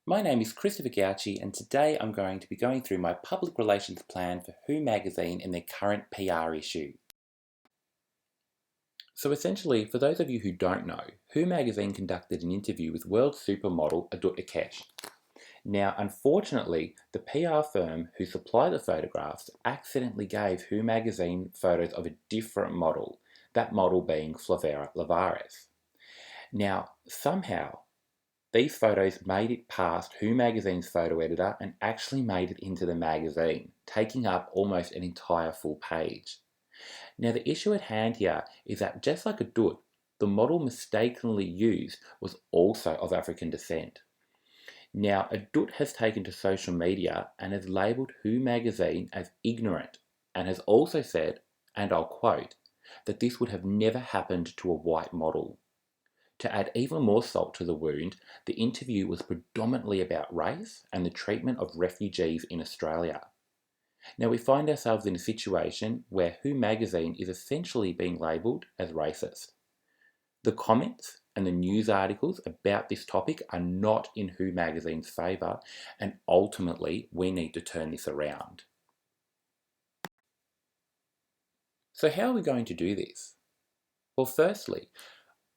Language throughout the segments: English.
My name is Christopher Gauci, and today I'm going to be going through my public relations plan for Who magazine in their current PR issue. So essentially, for those of you who don't know, Who magazine conducted an interview with world supermodel Adut Akesh. Now, unfortunately, the PR firm who supplied the photographs accidentally gave Who magazine photos of a different model, that model being Flavera Lavares. Now, somehow, these photos made it past Who magazine's photo editor and actually made it into the magazine, taking up almost an entire full page. Now the issue at hand here is that just like Adut, the model mistakenly used was also of African descent. Now Adut has taken to social media and has labelled Who magazine as ignorant and has also said, and I'll quote, that this would have never happened to a white model. To add even more salt to the wound, the interview was predominantly about race and the treatment of refugees in Australia. Now we find ourselves in a situation where Who magazine is essentially being labelled as racist. The comments and the news articles about this topic are not in Who magazine's favour, and ultimately we need to turn this around. So how are we going to do this? Well, firstly,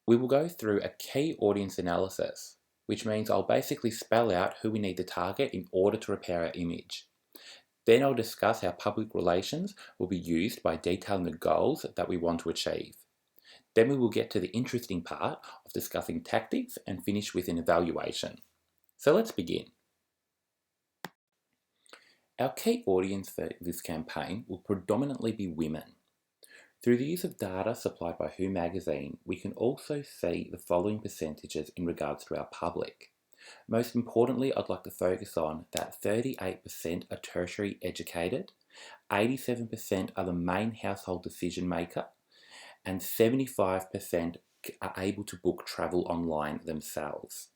we will go through a key audience analysis, which means I'll basically spell out who we need to target in order to repair our image. Then I'll discuss how public relations will be used by detailing the goals that we want to achieve. Then we will get to the interesting part of discussing tactics and finish with an evaluation. So let's begin. Our key audience for this campaign will predominantly be women. Through the use of data supplied by Who magazine, we can also see the following percentages in regards to our public. Most importantly, I'd like to focus on that 38% are tertiary educated, 87% are the main household decision maker, and 75% are able to book travel online themselves.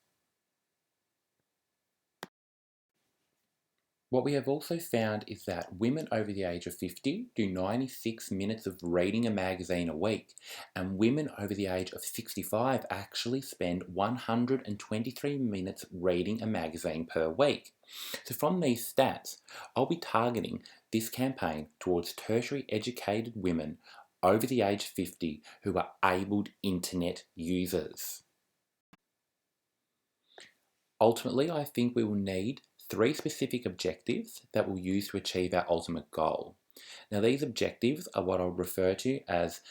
What we have also found is that women over the age of 50 do 96 minutes of reading a magazine a week, and women over the age of 65 actually spend 123 minutes reading a magazine per week. So from these stats, I'll be targeting this campaign towards tertiary educated women over the age of 50 who are abled internet users. Ultimately, I think we will need 3 specific objectives that we'll use to achieve our ultimate goal. Now these objectives are what I'll refer to as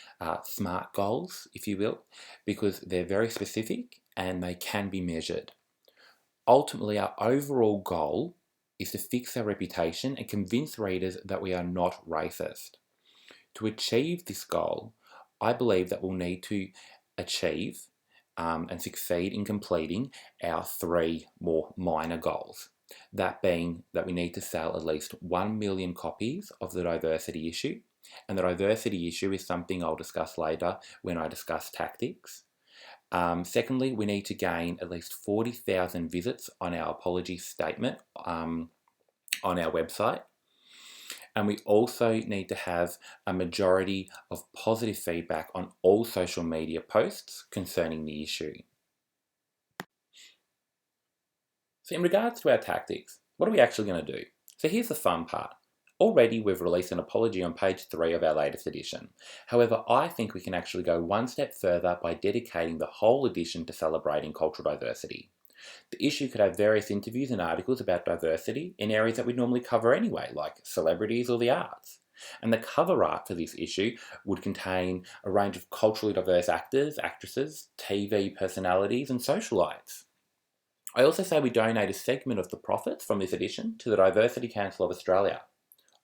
SMART goals, if you will, because they're very specific and they can be measured. Ultimately, our overall goal is to fix our reputation and convince readers that we are not racist. To achieve this goal, I believe that we'll need to achieve and succeed in completing our 3 more minor goals. That being that we need to sell at least 1 million copies of the diversity issue. And the diversity issue is something I'll discuss later when I discuss tactics. Secondly, we need to gain at least 40,000 visits on our apology statement on our website. And we also need to have a majority of positive feedback on all social media posts concerning the issue. So in regards to our tactics, what are we actually going to do? So here's the fun part. Already we've released an apology on page 3 of our latest edition. However, I think we can actually go one step further by dedicating the whole edition to celebrating cultural diversity. The issue could have various interviews and articles about diversity in areas that we normally cover anyway, like celebrities or the arts. And the cover art for this issue would contain a range of culturally diverse actors, actresses, TV personalities and socialites. I also say we donate a segment of the profits from this edition to the Diversity Council of Australia.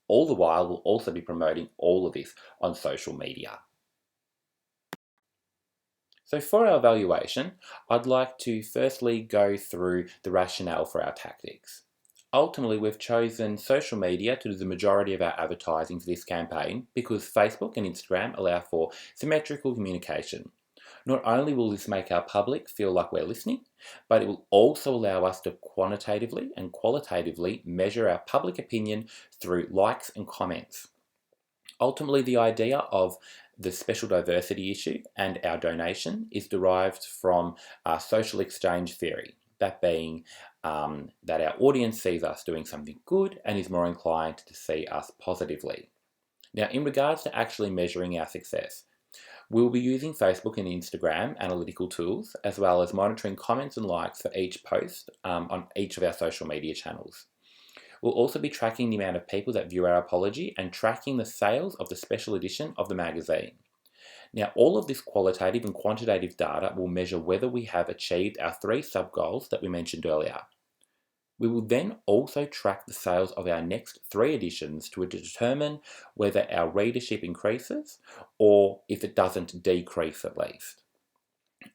All the while, we'll also be promoting all of this on social media. So for our evaluation, I'd like to firstly go through the rationale for our tactics. Ultimately, we've chosen social media to do the majority of our advertising for this campaign because Facebook and Instagram allow for symmetrical communication. Not only will this make our public feel like we're listening, but it will also allow us to quantitatively and qualitatively measure our public opinion through likes and comments. Ultimately, the idea of the special diversity issue and our donation is derived from social exchange theory. that being that our audience sees us doing something good and is more inclined to see us positively. Now, in regards to actually measuring our success, we'll be using Facebook and Instagram analytical tools, as well as monitoring comments and likes for each post on each of our social media channels. We'll also be tracking the amount of people that view our apology and tracking the sales of the special edition of the magazine. Now, all of this qualitative and quantitative data will measure whether we have achieved our 3 sub-goals that we mentioned earlier. We will then also track the sales of our next 3 editions to determine whether our readership increases or if it doesn't decrease at least.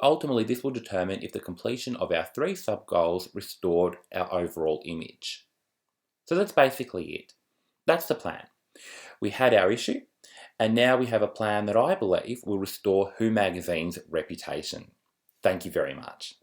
Ultimately, this will determine if the completion of our 3 sub-goals restored our overall image. So that's basically it. That's the plan. We had our issue, and now we have a plan that I believe will restore Who Magazine's reputation. Thank you very much.